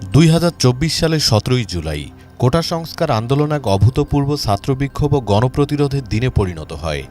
2024 সালের 17 জুলাই কোটা সংস্কার আন্দোলন এক অভূতপূর্ব ছাত্রবিক্ষোভ ও গণপ্রতিরোধের দিনে পরিণত হয়।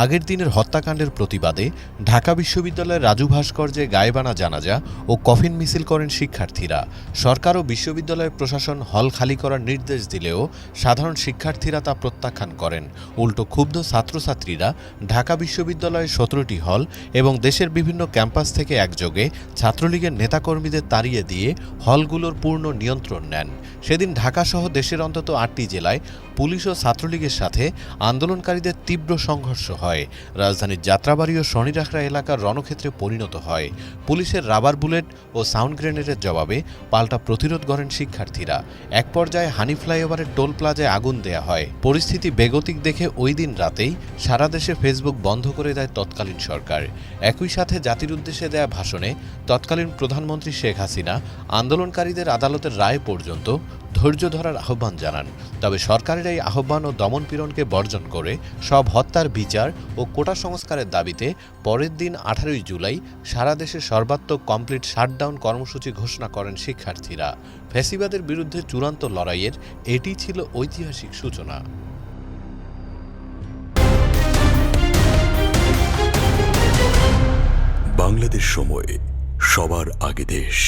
আগের দিনের হত্যাকাণ্ডের প্রতিবাদে ঢাকা বিশ্ববিদ্যালয়ের রাজু ভাস্কর্যে গায়েবানা জানাজা ও কফিন মিছিল করেন শিক্ষার্থীরা। সরকার ও বিশ্ববিদ্যালয়ের প্রশাসন হল খালি করার নির্দেশ দিলেও সাধারণ শিক্ষার্থীরা তা প্রত্যাখ্যান করেন। উল্টো ক্ষুব্ধ ছাত্রছাত্রীরা ঢাকা বিশ্ববিদ্যালয়ের 17টি হল এবং দেশের বিভিন্ন ক্যাম্পাস থেকে একযোগে ছাত্রলীগের নেতাকর্মীদের তাড়িয়ে দিয়ে হলগুলোর পূর্ণ নিয়ন্ত্রণ নেন। সেদিন ঢাকাসহ দেশের অন্তত 8টি জেলায় পুলিশ ও ছাত্রলীগের সাথে আন্দোলনকারীদের তীব্র সংঘর্ষ হয়। রাজধানীর যাত্রাবাড়ি ও শনিরাখড়া এলাকার রণক্ষেত্রে পরিণত হয়। পুলিশের রাবার বুলেট ও সাউন্ড গ্রেনেডের জবাবে পাল্টা প্রতিরোধ গড়েন শিক্ষার্থীরা। এক পর্যায়ে হানি ফ্লাইওভারের টোল প্লাজায় আগুন দেয়া হয়। পরিস্থিতি বেগতিক দেখে ওই দিন রাতেই সারা দেশে ফেসবুক বন্ধ করে দেয় তৎকালীন সরকার। একই সাথে জাতির উদ্দেশ্যে দেয়া ভাষণে তৎকালীন প্রধানমন্ত্রী শেখ হাসিনা আন্দোলনকারীদের আদালতের রায় পর্যন্ত ধৈর্য ধরার আহ্বান জানান। তবে সরকারের এই আহ্বান ও দমনপীড়নকে বর্জন করে সব হত্যার বিচার ও কোটা সংস্কারের দাবিতে পরের দিন 18 জুলাই সারা দেশে সর্বাত্মক কমপ্লিট শাটডাউন কর্মসূচি ঘোষণা করেন শিক্ষার্থীরা। ফ্যাসিবাদের বিরুদ্ধে চূড়ান্ত লড়াইয়ের এটি ছিল ঐতিহাসিক সূচনা। বাংলাদেশ সময় সবার আগে দেশ।